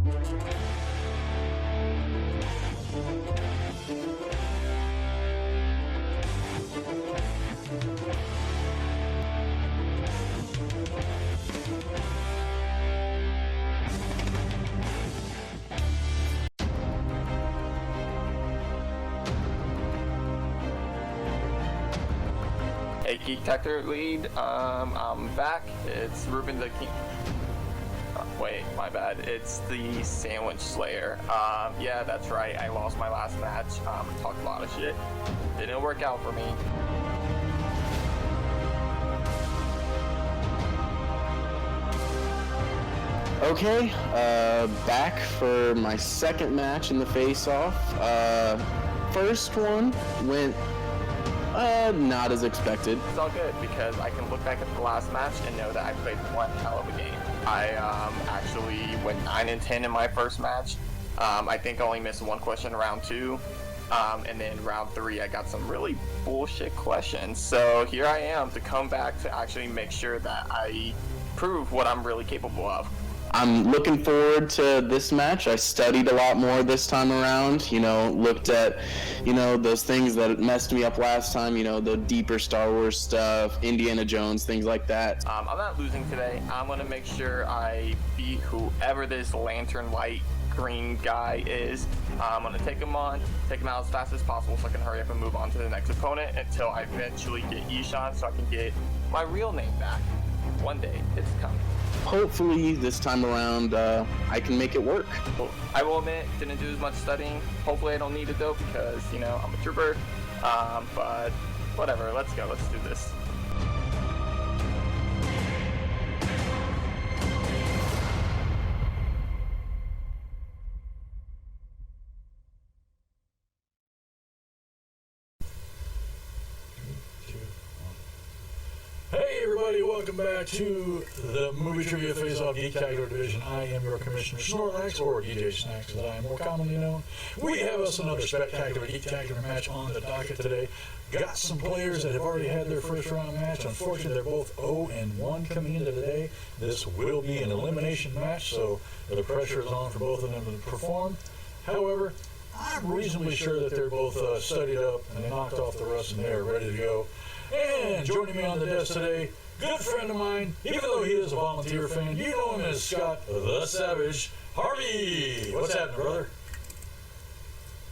Hey, Geektacular lead, I'm back. It's Ruben the King. Wait, my bad. It's the Sandwich Slayer. Yeah, that's right. I lost my last match. Talked a lot of shit. Didn't work out for me. Okay, back for my second match in the face-off. First one went not as expected. It's all good because I can look back at the last match and know that I played one hell of a game. I actually went 9-10 in my first match. I think I only missed one question in round 2. And then round 3 I got some really bullshit questions. So here I am to come back to actually make sure that I prove what I'm really capable of. I'm looking forward to this match. I studied a lot more this time around, looked at, those things that messed me up last time, the deeper Star Wars stuff, Indiana Jones, things like that. I'm not losing today. I'm going to make sure I beat whoever this lantern light green guy is. I'm going to take him out as fast as possible so I can hurry up and move on to the next opponent until I eventually get Ishan so I can get my real name back. One day, it's coming. Hopefully this time around I can make it work. I will admit, didn't do as much studying. Hopefully I don't need it though because, I'm a trooper. But whatever, let's go, let's do this. Hey everybody, welcome back to the Movie Trivia Face-Off Geektacular Division. I am your Commissioner Snorlax, or DJ Snacks as I am more commonly known. We have us another spectacular Geektacular match on the docket today. Got some players that have already had their first round match. Unfortunately, they're both 0-1 coming into today. This will be an elimination match, so the pressure is on for both of them to perform. However, I'm reasonably sure that they're both studied up and they knocked off the rust and they're ready to go. And joining me on the desk today, good friend of mine, even though he is a volunteer fan, you know him as Scott the Savage. Harvey, what's happening, brother?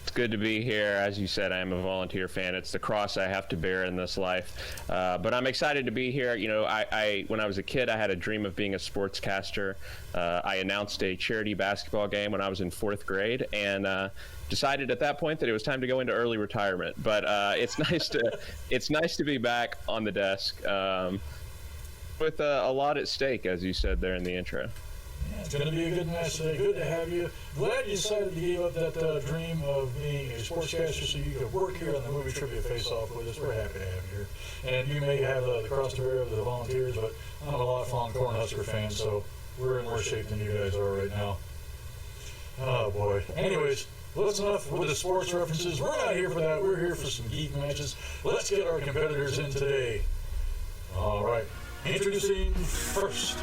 It's good to be here. As you said, I am a volunteer fan. It's the cross I have to bear in this life. But I'm excited to be here. When I was a kid, I had a dream of being a sportscaster. I announced a charity basketball game when I was in 4th grade, and decided at that point that it was time to go into early retirement. But it's nice to be back on the desk with a lot at stake, as you said there in the intro. Yeah, it's going to be a good match today. Good to have you. Glad you decided to give up that dream of being a sportscaster so you could work here on the Movie Trivia Face-Off with us. We're happy to have you here. And you may have the cross to bear of the volunteers, but I'm a lifelong Cornhusker fan, so we're in worse shape than you guys are right now. Oh, boy. Anyways, well, that's enough with the sports references. We're not here for that. We're here for some geek matches. Let's get our competitors in today. All right. Introducing first,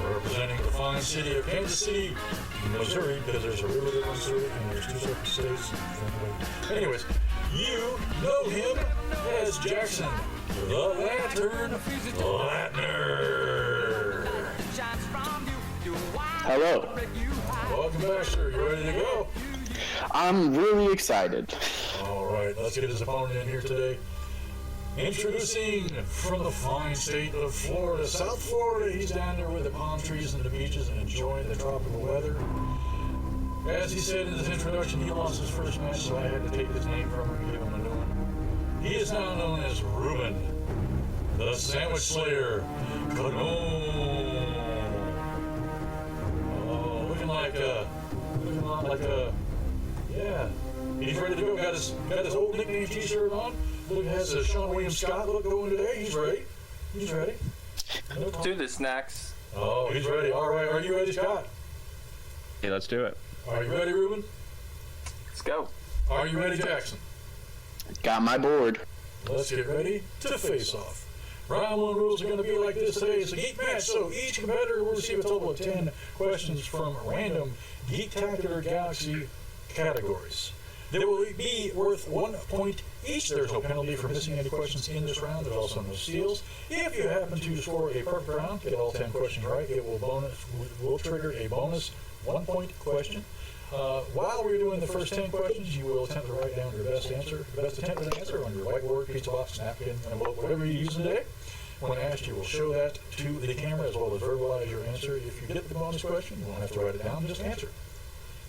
representing the fine city of Kansas City, Missouri, because there's a river that runs through it, and there's 2 separate states. Anyways, you know him as Jackson, the Lantern Latner. Hello. Welcome back, sir. You ready to go? I'm really excited. All right, let's get his opponent in here today. Introducing from the fine state of Florida, South Florida. He's down there with the palm trees and the beaches and enjoying the tropical weather. As he said in his introduction, he lost his first match, so I had to take his name from him and give him a new one. He is now known as Ruben, the Sandwich Slayer. Colon. Oh, looking like a, yeah. He's ready to go. Got his old nickname T-shirt on. Look, has a Sean William Scott look going today. He's ready. He's ready. No Do the snacks. Oh, he's ready. All right. Are you ready, Scott? Hey, let's do it. Are you ready, Ruben? Let's go. Are you ready, Jackson? Got my board. Let's get ready to face off. Round 1 rules are going to be like this today. It's a geek match, so each competitor will receive a total of 10 questions from random Geektacular Galaxy categories. They will be worth 1 point each. There's no penalty for missing any questions in this round. There's also no steals. If you happen to score a perfect round, get all 10 questions right, it will trigger a bonus 1 point question. While we're doing the first 10 questions, you will attempt to write down your best attempted answer on your whiteboard, pizza box, napkin, envelope, whatever you're using today. When asked, you will show that to the camera as well as verbalize your answer. If you get the bonus question, you won't have to write it down, just answer.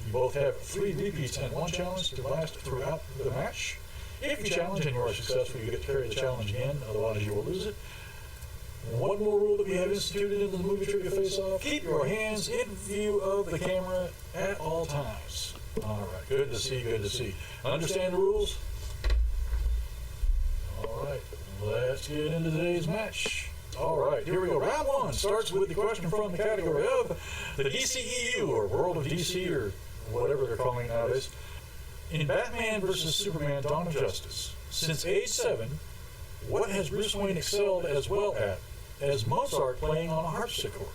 You both have 3 repeats and 1 challenge to last throughout the match. If you challenge and you are successful, you get to carry the challenge again, otherwise you will lose it. One more rule that we have instituted in the movie trivia face-off: keep your hands in view of the camera at all times. All right, good to see, good to see. Understand the rules? All right, let's get into today's match. All right, here we go. Round 1 starts with the question from the category of the DCEU, or World of DC, or whatever they're calling it nowadays. In Batman vs. Superman: Dawn of Justice, since age 7, what has Bruce Wayne excelled as well at as Mozart playing on a harpsichord?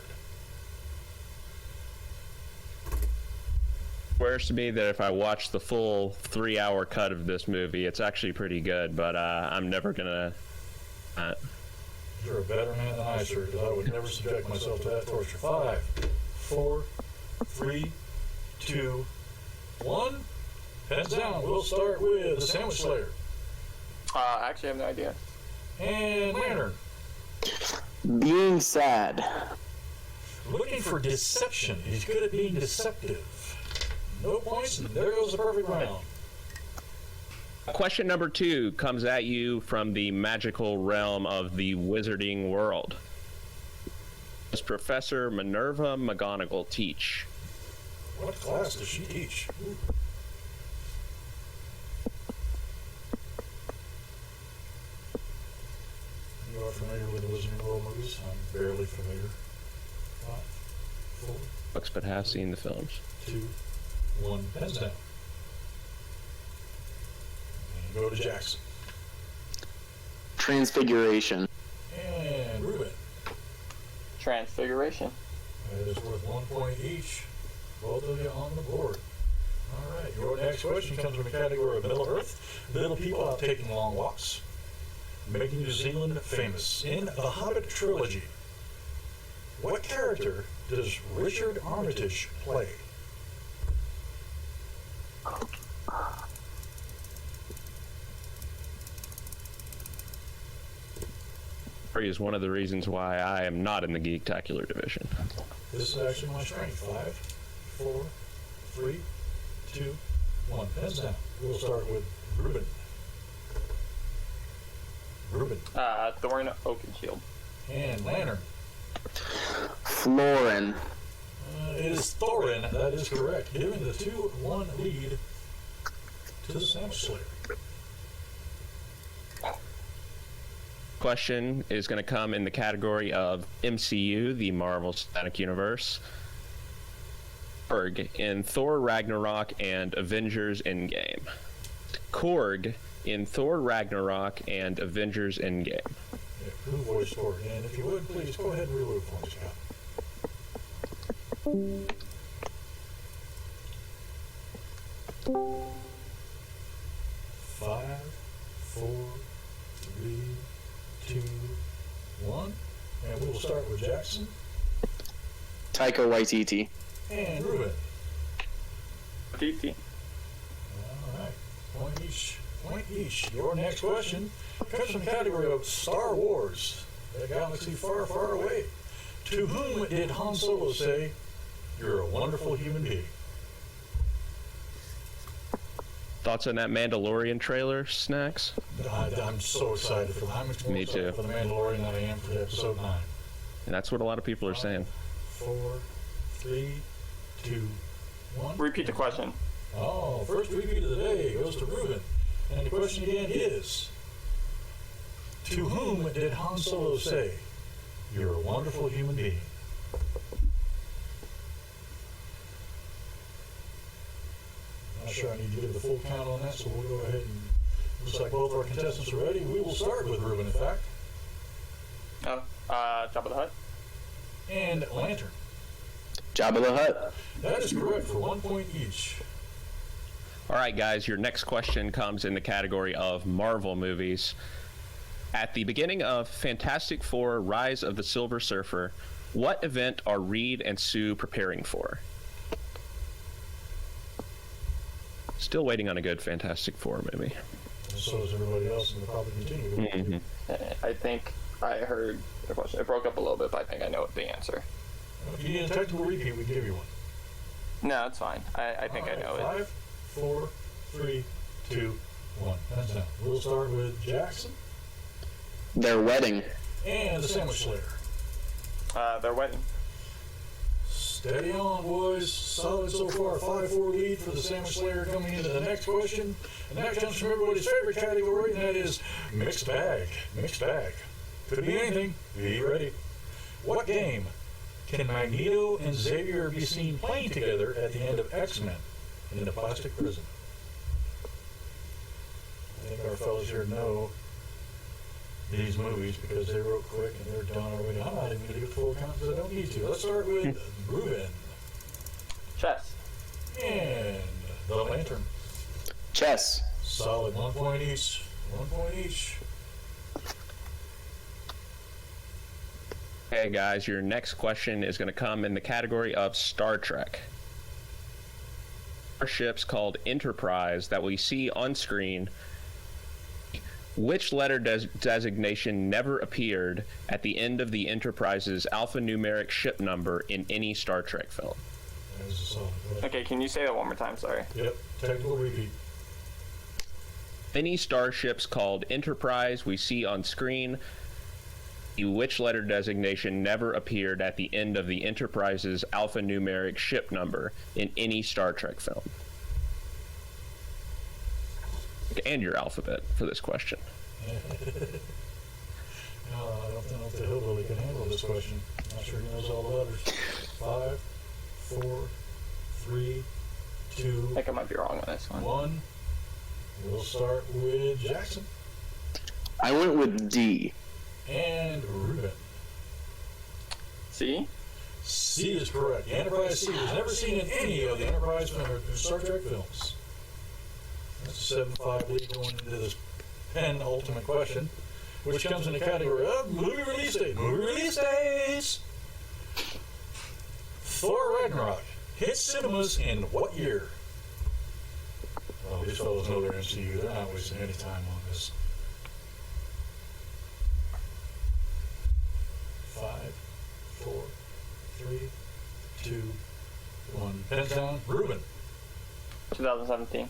Swears to me that if I watch the full 3-hour cut of this movie, it's actually pretty good, but I'm never gonna. You're a better man than I, sir, because I would never subject myself to that torture. 5, 4, 3, 2, 1. Heads down. We'll start with the Sandwich Slayer. Actually, I have no idea. And Lantern. Being sad. Looking for deception. He's good at being deceptive. No points, and there goes the perfect round. Question number 2 comes at you from the magical realm of the wizarding world. Does Professor Minerva McGonagall teach? What class does she teach? Ooh. You are familiar with the Wizarding World movies? I'm barely familiar. 5, 4, Books, but have seen the films. 2, 1. Heads down. And go to Jackson. Transfiguration. And Ruben. Transfiguration. That is worth 1 point each. Both of you on the board. All right, your next question comes from the category of Middle Earth. Little people out taking long walks, making New Zealand famous. In the Hobbit trilogy, what character does Richard Armitage play? Is one of the reasons why I am not in the Geektacular division. This is actually my strength. 5, 4, 3, 2, 1. Heads down. We'll start with Ruben. Ruben. Thorin Oakenshield. And Lantern. Florin. It is Thorin. That is correct. Giving the 2-1 lead to the Sandwich Slayer. Question is going to come in the category of MCU, the Marvel Cinematic Universe. Korg in Thor Ragnarok and Avengers Endgame. Korg in Thor Ragnarok and Avengers Endgame. Yeah, who voiced Korg? And if you would, please go ahead and reload for me, Scott. 5, 4, 3, 2, 1. And we will start with Jackson. Taika Waititi. And Ruben. DT. All right. Point each. Point each. Your next question comes from the category of Star Wars, a galaxy far, far away. To whom did Han Solo say, "You're a wonderful human being"? Thoughts on that Mandalorian trailer, Snacks? I'm so excited for I'm more Me excited too. for the Mandalorian than I am for episode 9. And that's what a lot of people are saying. 4, 3, 2, 1. Repeat the question. Oh, first repeat of the day goes to Ruben. And the question again is, to whom did Han Solo say, "You're a wonderful human being"? I'm not sure I need to give the full count on that, so we'll go ahead and, looks like both our contestants are ready. We will start with Ruben, in fact. Jabba the Hutt. And Lantern. Jabba the Hutt. That is correct for 1 point each. All right, guys, your next question comes in the category of Marvel movies. At the beginning of Fantastic Four: Rise of the Silver Surfer, what event are Reed and Sue preparing for? Still waiting on a good Fantastic Four movie. And so is everybody else, and they'll probably continue. I think I heard the question. It broke up a little bit, but I think I know the answer. If you need a technical repeat, we can give you one. No, it's fine. I think I know it. 5, 4, 3, 2, 1. Hands down. We'll start with Jackson Their wedding. and the Sandwich Slayer. Their wedding. Steady on, boys. Solid so far. 5-4 lead for the Sandwich Slayer coming into the next question. And that comes from everybody's favorite category, and that is mixed bag. Mixed bag. Could be anything. Be ready. What game can Magneto and Xavier be seen playing together at the end of X-Men in the plastic prison? I think our fellows here know these movies because they wrote quick and they're done already. I'm not even going to give full count because I don't need to. Let's start with Ruben Chess. and the Lantern. Chess. Solid 1 point each. 1 point each. Okay, guys, your next question is going to come in the category of Star Trek. Ships called Enterprise that we see on screen. Which letter designation never appeared at the end of the Enterprise's alphanumeric ship number in any Star Trek film? That is a solid question. Okay, can you say that one more time? Sorry. Yep, technical repeat. Any starships called Enterprise we see on screen, which letter designation never appeared at the end of the Enterprise's alphanumeric ship number in any Star Trek film? And your alphabet for this question. No, I don't know if the hillbilly can handle this question. Not sure he knows all the letters. 5, 4, 3, 2, I think I might be wrong on this one. 1. We'll start with Jackson I went with D. and Ruben. See? C is correct. The Enterprise C was never seen in any of the Enterprise or Star Trek films. That's a 7-5 lead going into this penultimate question, which comes in the category of movie release date. Movie release days! Thor Ragnarok hit cinemas in what year? Oh, these fellows know their MCU. They're not wasting any time on this. 5, 4, 3, 2, 1. Pens down. Ruben 2017.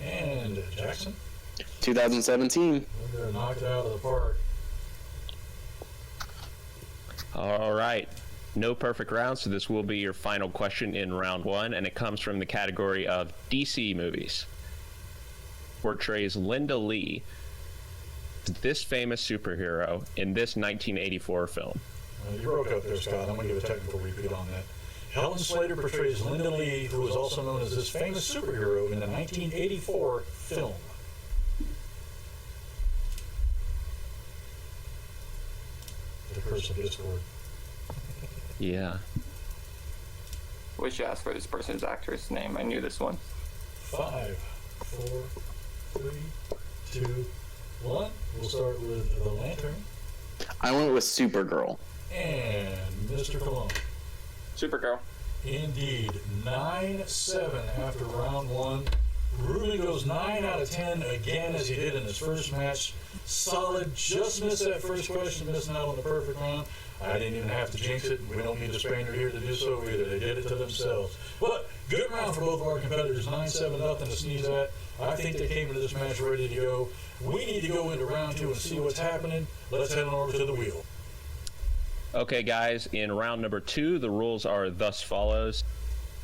and Jackson. 2017. We're going to knock it out of the park. All right. No perfect round, so this will be your final question in round one, and it comes from the category of DC movies. Portrays Linda Lee, this famous superhero, in this 1984 film. You broke up there, Scott. I'm going to give a technical repeat on that. Helen Slater portrays Linda Lee, who is also known as this famous superhero in the 1984 film. The Curse of Discord. Yeah. Wish you asked for this person's actress name. I knew this one. 5, 4, 3, 2, 1. We'll start with the Lantern I went with Supergirl. and Mr. Colon. Supergirl. Indeed, 9-7 after round one. Ruben goes 9 out of 10 again as he did in his first match. Solid, just missed that first question, missing out on the perfect round. I didn't even have to jinx it. We don't need a Spaniard here to do so either. They did it to themselves. But good round for both of our competitors. 9-7, nothing to sneeze at. I think they came into this match ready to go. We need to go into round two and see what's happening. Let's head on over to the wheel. Okay, guys, in round number two, the rules are thus follows.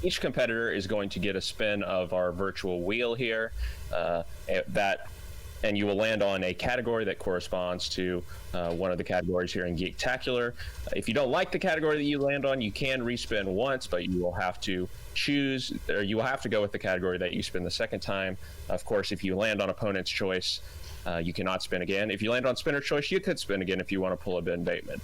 Each competitor is going to get a spin of our virtual wheel here, and you will land on a category that corresponds to one of the categories here in Geektacular. If you don't like the category that you land on, you can respin once, but you will have to choose, or you will have to go with the category that you spin the second time. Of course, if you land on opponent's choice, you cannot spin again. If you land on spinner choice, you could spin again if you want to pull a Ben Bateman.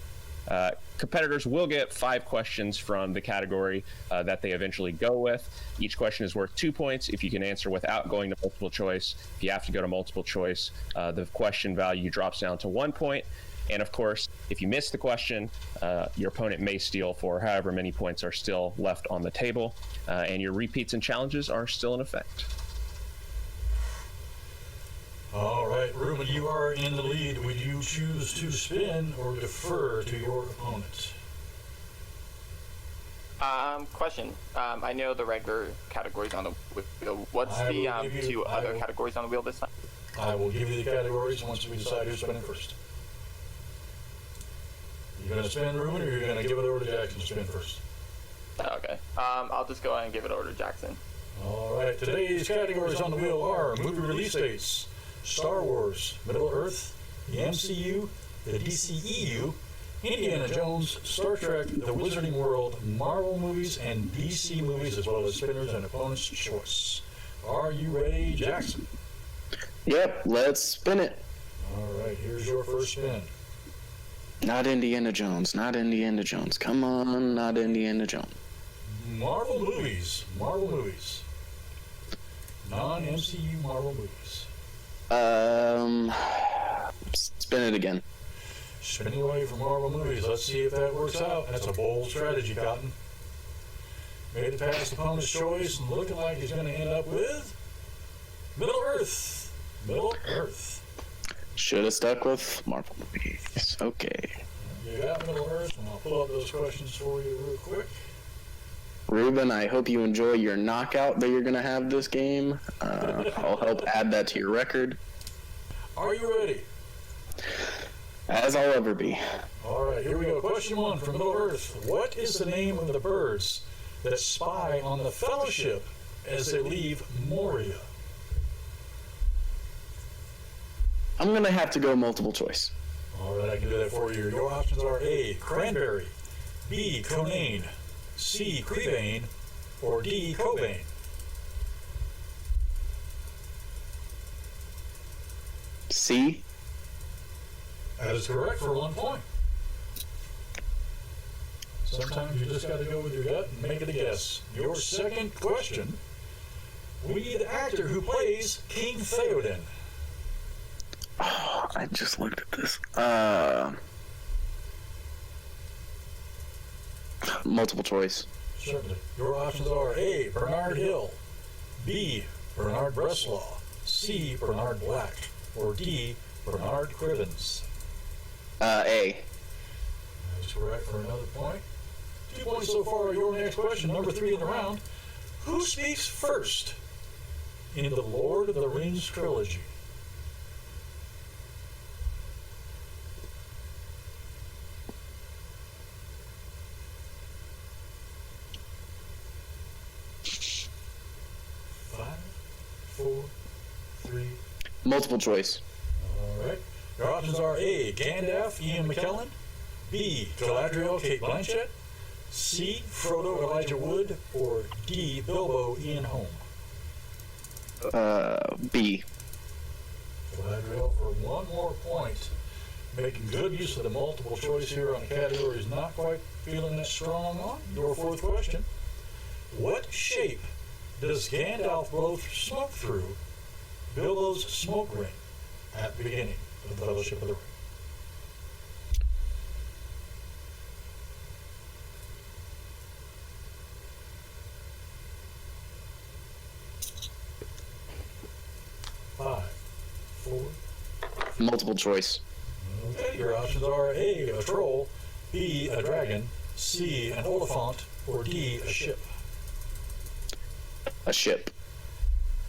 Competitors will get 5 questions from the category that they eventually go with. Each question is worth 2 points if you can answer without going to multiple choice. If you have to go to multiple choice, the question value drops down to 1 point. And of course, if you miss the question, your opponent may steal for however many points are still left on the table, and your repeats and challenges are still in effect. All right, Ruben, you are in the lead. Would you choose to spin or defer to your opponent? Question. I know the regular categories on the wheel. What's the two other categories on the wheel this time? I will give you the categories once we decide who's spinning first. You going to spin, Ruben, or you're going to give it over to Jackson to spin first? Okay. I'll just go ahead and give it over to Jackson. All right. Today's categories on the wheel are movie release dates, Star Wars, Middle-earth, the MCU, the DCEU, Indiana Jones, Star Trek, The Wizarding World, Marvel movies, and DC movies, as well as spinners and opponent's choice. Are you ready, Jackson? Yep, let's spin it. All right. Here's your first spin. Not Indiana Jones, not Indiana Jones. Come on, not Indiana Jones. Marvel movies. Marvel movies. Non-MCU Marvel movies. Spin it again. Spinning away from Marvel movies. Let's see if that works out. That's a bold strategy, Cotton. Made it past the opponent's choice and looking like he's going to end up with Middle-earth. Middle-earth. Should have stuck with Marvel movies. Okay. You got Middle-earth, and I'll pull up those questions for you real quick. Ruben, I hope you enjoy your knockout that you're going to have this game. I'll help add that to your record. Are you ready? As I'll ever be. All right, here we go. Question 1 from Middle-earth. What is the name of the birds that spy on the Fellowship as they leave Moria? I'm going to have to go multiple choice. All right, I can do that for you. Your options are A, cranberry, B, conane, C, crevane, or D, cobain. C. That is correct for 1 point. Sometimes you just got to go with your gut and make it a guess. Your second question. We need the actor who plays King Theoden. Oh, I just looked at this. Multiple choice. Certainly. Your options are A, Bernard Hill, B, Bernard Bresslaw, C, Bernard Black, or D, Bernard Cribbins. A. That's correct for another point. 2 points so far. Your next question, number 3 in the round. Who speaks first in the Lord of the Rings trilogy? Multiple choice. All right. Your options are A, Gandalf, Ian McKellen, B, Galadriel, Kate Blanchett, C, Frodo, Elijah Wood, or D, Bilbo, Ian Holm. B. Galadriel for 1 more point. Making good use of the multiple choice here on a category is not quite feeling that strong on. Your 4th question. What shape does Gandalf blow smoke through Bilbo's smoke ring at the beginning of the Fellowship of the Ring? Five, 4. Multiple choice. Okay, your options are A, a troll, B, a dragon, C, an oliphant, or D, a ship. A ship.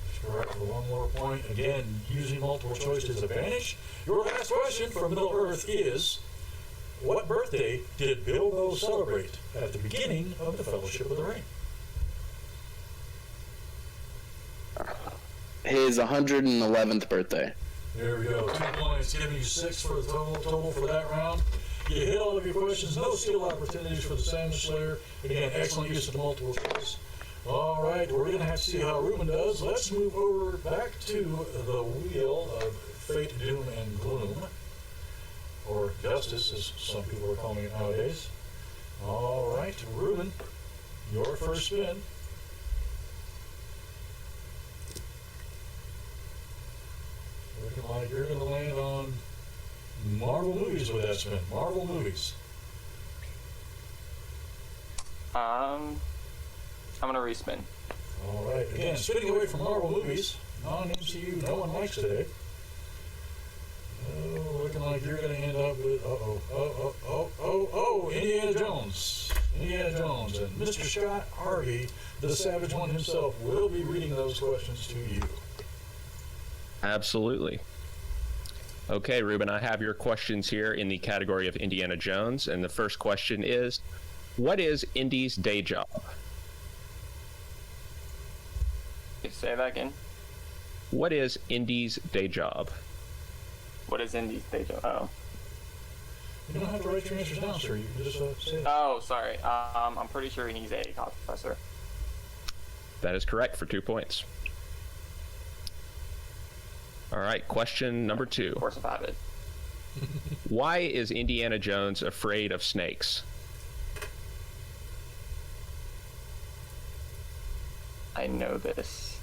That's correct for 1 more point. Again, using multiple choice to his advantage. Your last question from Middle-earth is, what birthday did Bilbo celebrate at the beginning of the Fellowship of the Ring? His 111th birthday. There we go. 2 points, giving you 6 for the total for that round. You hit all of your questions. No steal opportunities for the Salmon Slayer. Again, excellent use of the multiple choice. All right, we're going to have to see how Ruben does. Let's move over back to the wheel of Fate, Doom, and Gloom. or Justice, as some people are calling it nowadays. All right, Ruben, your first spin. Looking like you're going to land on Marvel movies with that spin. Marvel movies. I'm gonna respin. All right. Again, spinning away from Marvel movies. Non-MCU, no one likes today. Oh, looking like you're going to end up with, Indiana Jones. Indiana Jones. And Mr. Scott Harvey, the Savage One himself, will be reading those questions to you. Absolutely. Okay, Ruben, I have your questions here in the category of Indiana Jones, and the first question is, what is Indy's day job? Say that again. What is Indy's day job? What is Indy's day job? Oh. You don't have to write your answers down, sir. You can just say it. Oh, sorry. I'm pretty sure he's a college professor. That is correct for 2 points. All right, question number 2. Force of habit. Why is Indiana Jones afraid of snakes? I know this.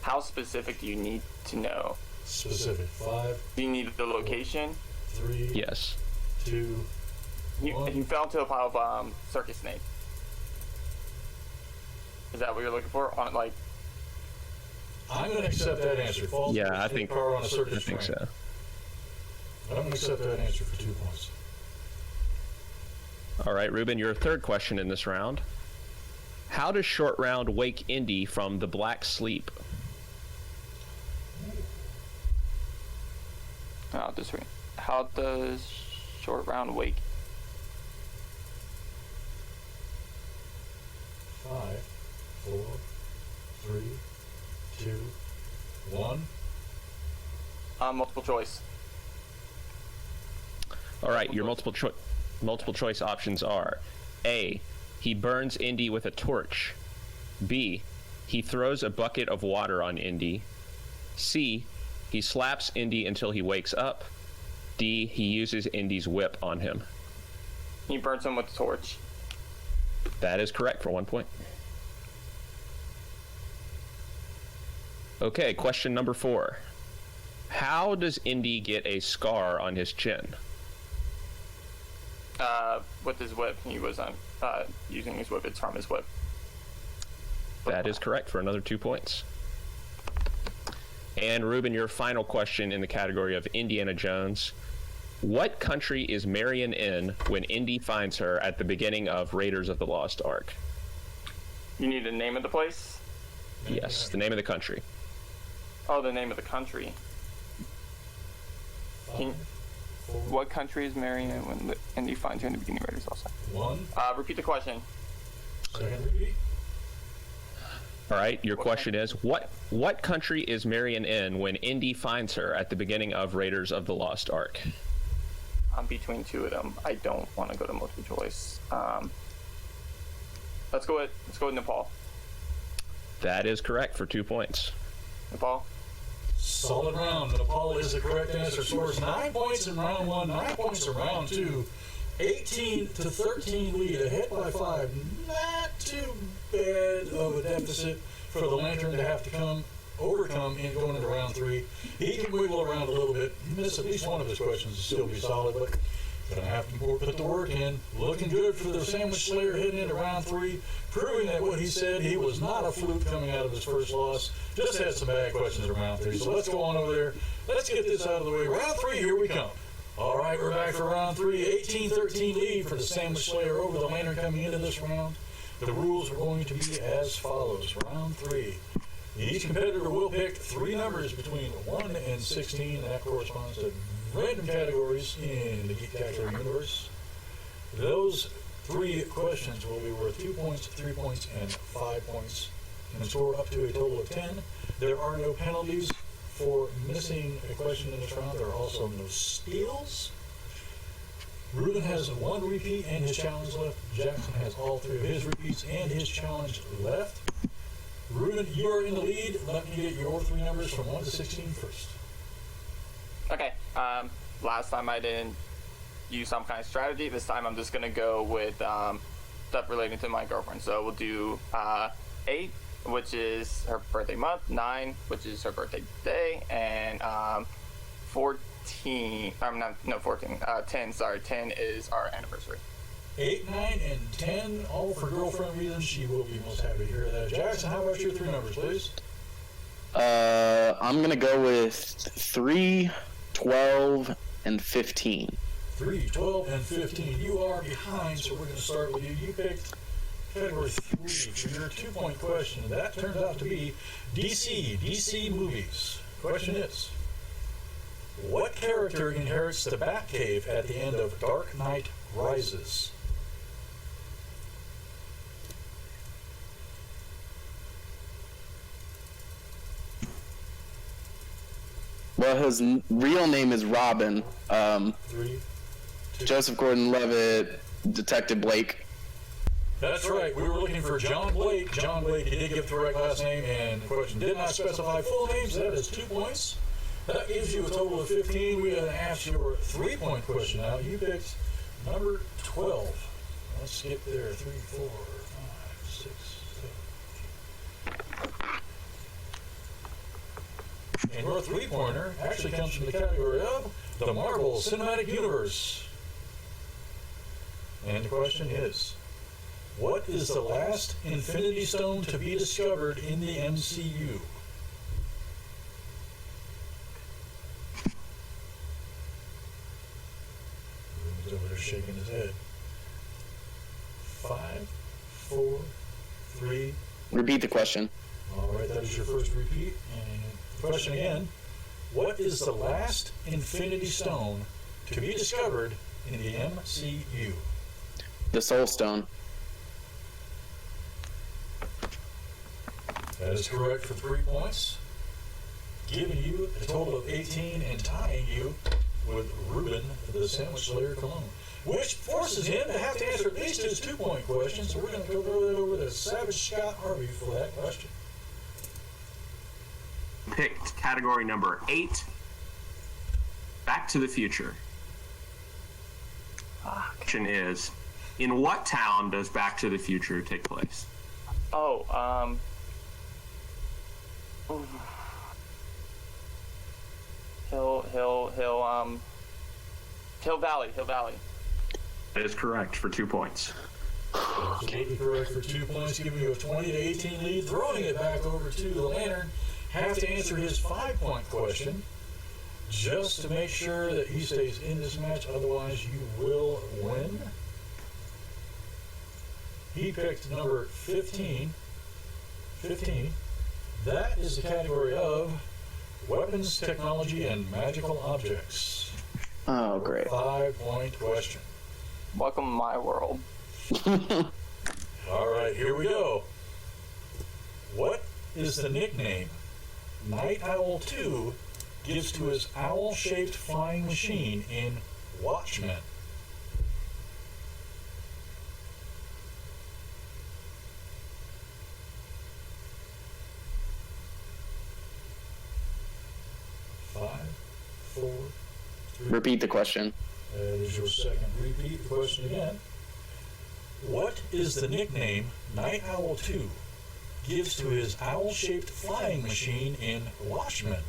How specific do you need to know? Specific. 5, Do you need the location? 3, Yes. 2, You fell into a pile of circus snake. Is that what you're looking for? On like. I'm going to accept that answer. Falls Yeah, into I a think car on a circus I think train. so. I'm going to accept that answer for 2 points. All right, Ruben, your third question in this round. How does Short Round wake Indy from the black sleep? I'll just read. How does Short Round wake? 5, 4, 3, 2, 1. Multiple choice. All right, your multiple choice options are: A, he burns Indy with a torch; B, he throws a bucket of water on Indy; C, he slaps Indy until he wakes up; D, he uses Indy's whip on him. He burns him with the torch. That is correct for 1 point. Okay, question number 4. How does Indy get a scar on his chin? With his whip. He was using his whip. It's from his whip. That is correct for another 2 points. And Ruben, your final question in the category of Indiana Jones. What country is Marion in when Indy finds her at the beginning of Raiders of the Lost Ark? You need the name of the place? Yes, the name of the country. Oh, the name of the country. What country is Marion in when Indy finds her in the beginning of Raiders also? 1. Repeat the question. Second repeat. All right, your question is, what country is Marion in when Indy finds her at the beginning of Raiders of the Lost Ark? I'm between two of them. I don't want to go to multiple choice. Let's go with Nepal. That is correct for 2 points. Nepal. Solid round. Nepal is the correct answer. Scores 9 points in round 1, 9 points in round 2. 18-13 lead, ahead by 5. Not too bad of a deficit for the Lantern to have to overcome in going into round 3. He can wiggle around a little bit. Miss at least one of his questions to still be solid, but gonna have to put the work in. Looking good for the Sandwich Slayer heading into round 3, proving that what he said, he was not a fluke coming out of his first loss. Just had some bad questions in round 3. So let's go on over there. Let's get this out of the way. Round 3, here we come. All right, we're back for round 3. 18-13 lead for the Sandwich Slayer over the Lantern coming into this round. The rules are going to be as follows. Round 3. Each competitor will pick 3 numbers between 1 and 16, and that corresponds to random categories in the Geektacular universe. Those 3 questions will be worth 2 points, 3 points, and 5 points, and score up to a total of 10. There are no penalties for missing a question in this round. There are also no steals. Ruben has 1 repeat and his challenge left. Jackson has all 3 of his repeats and his challenge left. Ruben, you are in the lead. Let me get your three numbers from 1 to 16 first. Okay. Last time I didn't use some kind of strategy. This time I'm just gonna go with stuff relating to my girlfriend. So we'll do 8, which is her birthday month, 9, which is her birthday day, and 14. No 14. 10. Sorry, 10 is our anniversary. 8, 9, and 10, all for girlfriend reasons. She will be most happy to hear that. Jackson, how about your three numbers, please? I'm gonna go with 3, 12, and 15. 3, 12, and 15. You are behind, so we're going to start with you. You picked category 3 for your 2-point question. That turns out to be DC movies. Question is, what character inherits the Batcave at the end of Dark Knight Rises? Well, his real name is Robin. 3, 2. Joseph Gordon-Levitt, Detective Blake. That's right. We were looking for John Blake. John Blake, he did give the correct last name, and the question did not specify full names. That is 2 points. That gives you a total of 15. We're going to ask your 3-point question now. You picked number 12. Let's skip there. 3, 4, 5, 6, 7. And your 3-pointer actually comes from the category of the Marvel Cinematic Universe. And the question is, what is the last Infinity Stone to be discovered in the MCU? Ruben's over there shaking his head. 5, 4, 3. Repeat the question. All right, that is your first repeat. And the question again, what is the last Infinity Stone to be discovered in the MCU? The Soul Stone. That is correct for 3 points, giving you a total of 18 and tying you with Ruben, the Sandwich Slayer Colon, which forces him to have to answer at least his 2-point question. So we're going to go that over to Savage Scott Harvey for that question. Picked category number 8, Back to the Future. Question is, in what town does Back to the Future take place? Oh, Hill Valley. That is correct for 2 points. Absolutely correct for 2 points, giving you a 20 to 18 lead. Throwing it back over to the Lantern. Have to answer his 5-point question just to make sure that he stays in this match. Otherwise, you will win. He picked number 15. That is the category of weapons, technology, and magical objects. Oh, great. 5-point question. Welcome to my world. All right, here we go. What is the nickname Night Owl 2 gives to his owl-shaped flying machine in Watchmen? Repeat the question. That is your second repeat. The question again. What is the nickname Night Owl 2 gives to his owl-shaped flying machine in Watchmen?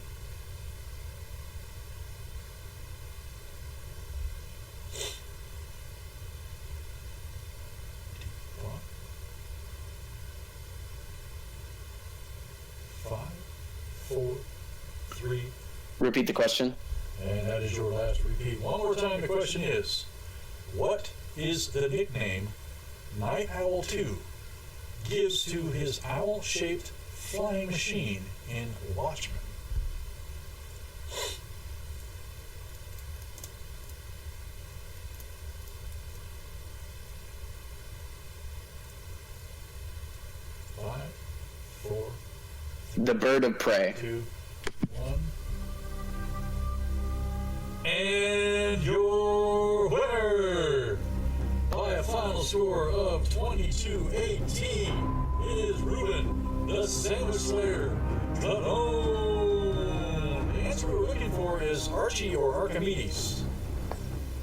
Five, 4, 3. Repeat the question. And that is your last repeat. One more time, the question is, what is the nickname Night Owl 2 gives to his owl-shaped flying machine in Watchmen? Five, 4, The Bird of Prey. 2, 1. And your winner by a final score of 22-18 is Ruben the Sandwich Slayer. But the answer we're looking for is Archie or Archimedes.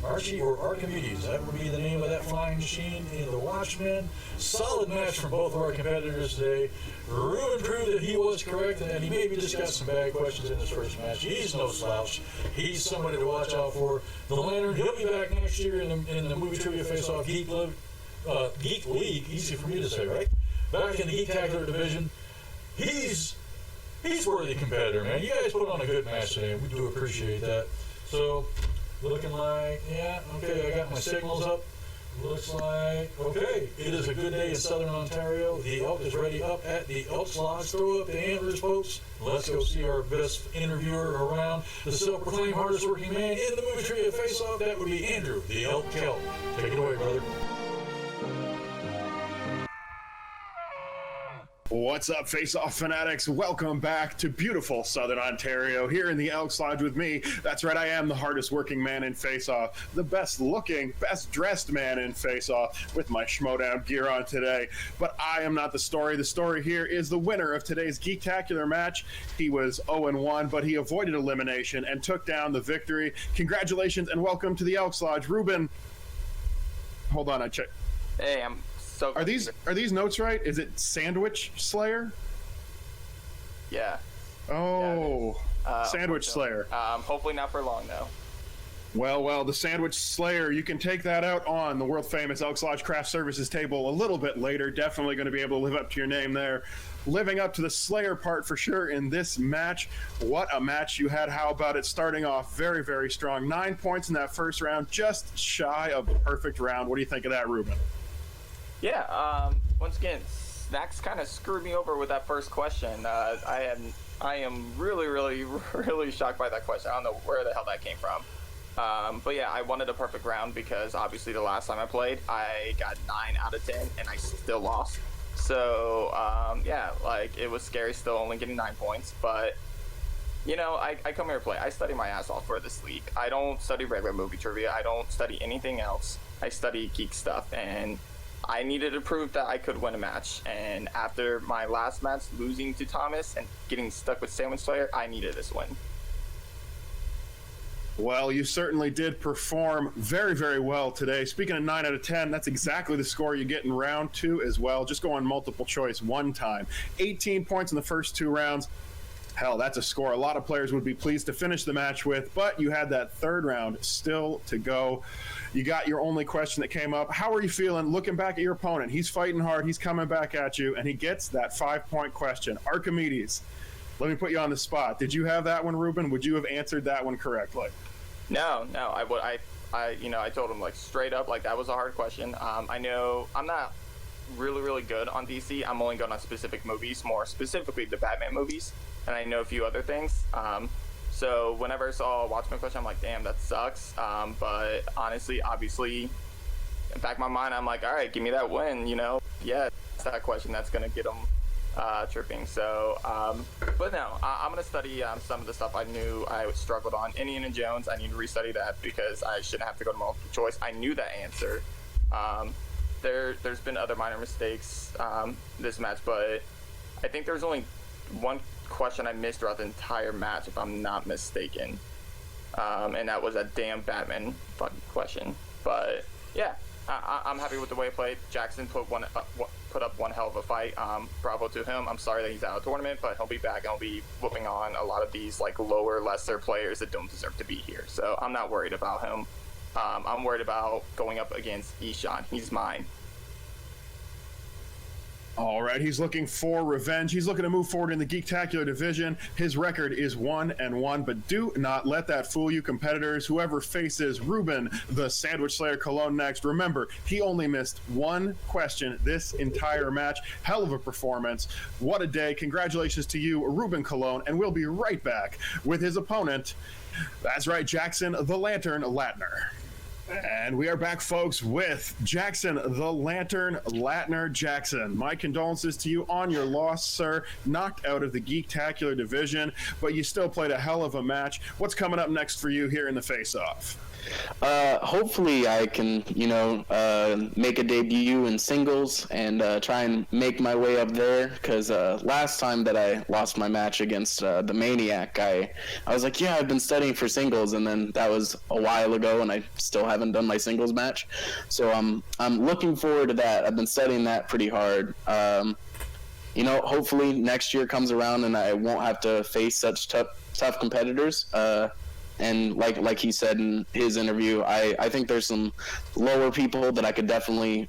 Archie or Archimedes, that would be the name of that flying machine in the Watchmen. Solid match from both of our competitors today. Ruben proved that he was correct and that he maybe just got some bad questions in his first match. He's no slouch. He's somebody to watch out for. The Lantern, he'll be back next year in the Movie Trivia Face-Off Geek League, easy for me to say, right? Back in the Geektacular division. He's a worthy competitor, man. You guys put on a good match today, and we do appreciate that. So, looking like, yeah, okay, I got my signals up. Looks like, okay, it is a good day in Southern Ontario. The Elk is ready up at the Elks Lodge. Throw up the antlers, folks. Let's go see our best interviewer around. The self-proclaimed hardest working man in the Movie Trivia Face-Off, that would be Andrew, the Elk Kelp. Take it away, brother. What's up, Face-Off fanatics? Welcome back to beautiful Southern Ontario, here in the Elks Lodge with me. That's right, I am the hardest working man in Face-Off, the best looking, best dressed man in Face-Off, with my Schmodown gear on today. But I am not the story. The story here is the winner of today's Geektacular match. He was 0-1, but he avoided elimination and took down the victory. Congratulations and welcome to the Elks Lodge. Ruben, hold on, I check. Hey, I'm so. Are these notes right? Is it Sandwich Slayer? Yeah. Oh, Yeah, Sandwich Slayer. Hopefully not for long though. Well, the Sandwich Slayer, you can take that out on the world-famous Elks Lodge Craft Services table a little bit later. Definitely going to be able to live up to your name there. Living up to the Slayer part for sure in this match. What a match you had. How about it? Starting off very, very strong. 9 points in that first round, just shy of the perfect round. What do you think of that, Ruben? Yeah, once again, Snacks kind of screwed me over with that first question. I am really, really, really shocked by that question. I don't know where the hell that came from. But yeah, I wanted a perfect round because obviously the last time I played, I got 9 out of 10 and I still lost. So, yeah, like it was scary still only getting 9 points, but you know, I come here to play. I study my ass off for this league. I don't study regular movie trivia. I don't study anything else. I study geek stuff, and I needed to prove that I could win a match. And after my last match, losing to Thomas and getting stuck with Sandwich Slayer, I needed this win. Well, you certainly did perform very, very well today. Speaking of 9 out of 10, that's exactly the score you get in round 2 as well. Just go on multiple choice one time. 18 points in the first 2 rounds. Hell, that's a score a lot of players would be pleased to finish the match with, but you had that third round still to go. You got your only question that came up. How are you feeling looking back at your opponent? He's fighting hard. He's coming back at you, and he gets that 5-point question. Archimedes, let me put you on the spot. Did you have that one, Ruben? Would you have answered that one correctly? No, I told him like straight up, like that was a hard question. I know I'm not really, really good on DC. I'm only good on specific movies, more specifically the Batman movies, and I know a few other things. So whenever I saw a Watchmen question, I'm like, damn, that sucks. But honestly, obviously, in the back of my mind, I'm like, all right, give me that win, you know? Yeah, it's that question that's gonna get them tripping. So, but no, I'm gonna study some of the stuff I knew I struggled on. Indiana Jones, I need to restudy that because I shouldn't have to go to multiple choice. I knew that answer. There's been other minor mistakes this match, but I think there's only one question I missed throughout the entire match, if I'm not mistaken, and that was a damn Batman fucking question. But yeah, I'm happy with the way I played. Jackson put up one hell of a fight. Bravo to him. I'm sorry that he's out of the tournament, but he'll be back and he'll be whooping on a lot of these like lower, lesser players that don't deserve to be here. So I'm not worried about him. I'm worried about going up against Ishan. He's mine. All right, he's looking for revenge. He's looking to move forward in the Geektacular division. His record is 1-1, but do not let that fool you, competitors. Whoever faces Ruben, the Sandwich Slayer Colon next, remember, he only missed one question this entire match. Hell of a performance. What a day. Congratulations to you, Ruben Colon, and we'll be right back with his opponent. That's right, Jackson the Lantern Latner. And we are back, folks, with Jackson the Lantern Latner. Jackson, my condolences to you on your loss, sir. Knocked out of the Geektacular division, but you still played a hell of a match. What's coming up next for you here in the face-off? Hopefully I can, make a debut in singles and try and make my way up there. Because last time that I lost my match against the Maniac, I was like, yeah, I've been studying for singles, and then that was a while ago, and I still haven't done my singles match. So I'm looking forward to that. I've been studying that pretty hard. Hopefully next year comes around and I won't have to face such tough competitors. And like he said in his interview, I think there's some lower people that I could definitely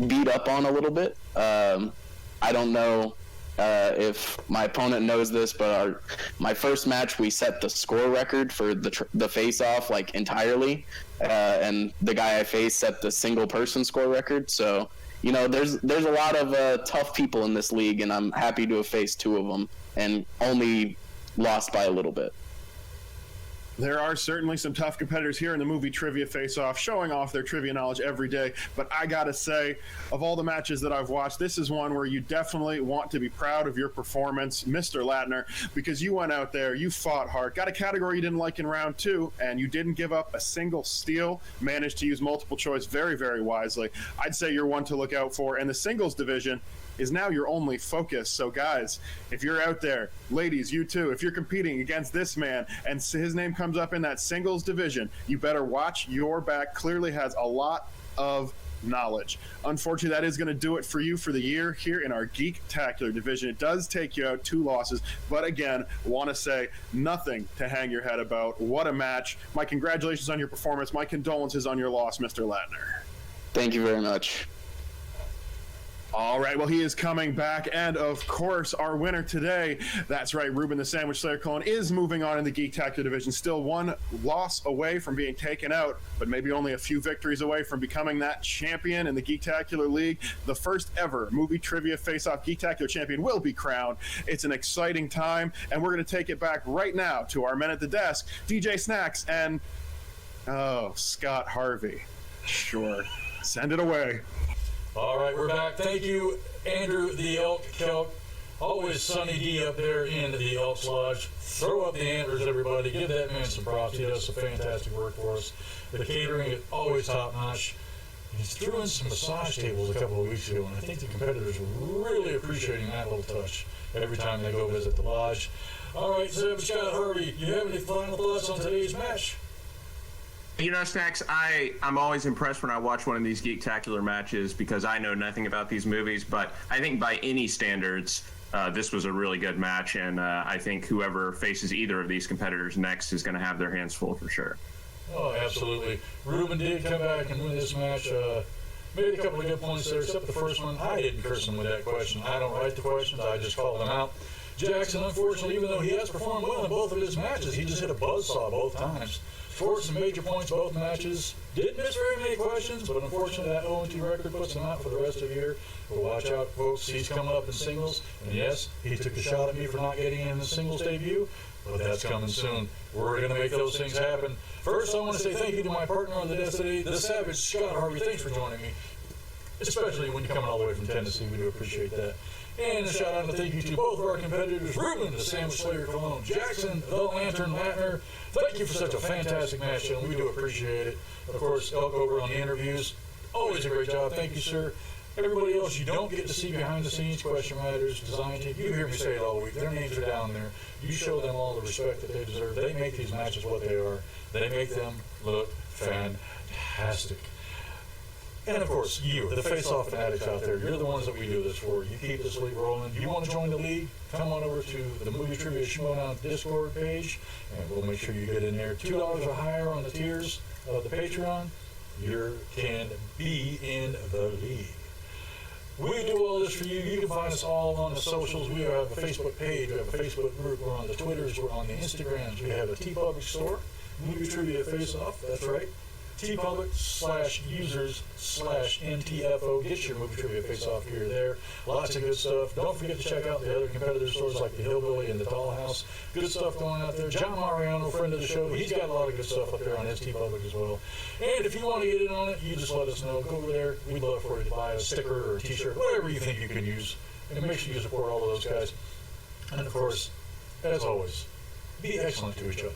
beat up on a little bit. I don't know if my opponent knows this, but my first match, we set the score record for the face-off entirely, and the guy I faced set the single-person score record. So there's a lot of tough people in this league, and I'm happy to have faced two of them and only lost by a little bit. There are certainly some tough competitors here in the movie Trivia Face-Off, showing off their trivia knowledge every day. But I gotta say, of all the matches that I've watched, this is one where you definitely want to be proud of your performance, Mr. Latner, because you went out there, you fought hard, got a category you didn't like in round 2, and you didn't give up a single steal, managed to use multiple choice very, very wisely. I'd say you're one to look out for, and the singles division is now your only focus. So guys, if you're out there, ladies, you too, if you're competing against this man and his name comes up in that singles division, you better watch your back. Clearly has a lot of knowledge. Unfortunately, that is going to do it for you for the year here in our Geektacular division. It does take you out 2 losses, but again, want to say nothing to hang your head about. What a match. My congratulations on your performance. My condolences on your loss, Mr. Latner. Thank you very much. All right, well, he is coming back, and of course, our winner today, that's right, Ruben the Sandwich Slayer Colon, is moving on in the Geektacular division, still 1 loss away from being taken out, but maybe only a few victories away from becoming that champion in the Geektacular League. The first ever movie trivia face-off Geektacular champion will be crowned. It's an exciting time, and we're going to take it back right now to our men at the desk, DJ Snacks and, Scott Harvey. Sure, send it away. All right, we're back. Thank you, Andrew the Elk Kelk. Always Sunny D up there in the Elks Lodge. Throw up the antlers, everybody. Give that man some props. He does some fantastic work for us. The catering is always top-notch. He threw in some massage tables a couple of weeks ago, and I think the competitors are really appreciating that little touch every time they go visit the lodge. All right, Scott Harvey, you have any final thoughts on today's match? Snacks, I'm always impressed when I watch one of these Geektacular matches because I know nothing about these movies, but I think by any standards, this was a really good match, and I think whoever faces either of these competitors next is going to have their hands full for sure. Oh, absolutely. Ruben did come back and win this match. Made a couple of good points there, except the first one. I didn't curse him with that question. I don't write the questions. I just called them out. Jackson, unfortunately, even though he has performed well in both of his matches, he just hit a buzzsaw both times. Scored some major points both matches. Didn't miss very many questions, but unfortunately that 0-2 record puts him out for the rest of the year. But watch out, folks. He's coming up in singles. And yes, he took a shot at me for not getting in the singles debut, but that's coming soon. We're going to make those things happen. First, I want to say thank you to my partner on the desk today, the Savage Scott Harvey. Thanks for joining me, especially when you're coming all the way from Tennessee. We do appreciate that. And a shout out and thank you to both of our competitors, Ruben, the Sandwich Slayer Colon, Jackson, the Lantern Latner. Thank you for such a fantastic match, and we do appreciate it. Of course, Elk over on the interviews. Always a great job. Thank you, sir. Everybody else you don't get to see behind the scenes, question writers, design team, you hear me say it all week. Their names are down there. You show them all the respect that they deserve. They make these matches what they are. They make them look fantastic. And of course, you, the face-off fanatics out there, you're the ones that we do this for. You keep this league rolling. You want to join the league? Come on over to the Movie Trivia Showdown Discord page, and we'll make sure you get in there. $2 or higher on the tiers of the Patreon. You can be in the league. We do all this for you. You can find us all on the socials. We have a Facebook page. We have a Facebook group. We're on the Twitters. We're on the Instagrams. We have a TeePublic store. Movie Trivia Face-Off. That's right. TeePublic/users/NTFO. Get your Movie Trivia Face-Off gear there. Lots of good stuff. Don't forget to check out the other competitor stores like the Hillbilly and the Dollhouse. Good stuff going out there. John Mariano, friend of the show, he's got a lot of good stuff up there on his TeePublic as well. And if you want to get in on it, you just let us know. Go over there. We'd love for you to buy a sticker or a t-shirt, whatever you think you can use. And make sure you support all of those guys. And of course, as always, be excellent to each other.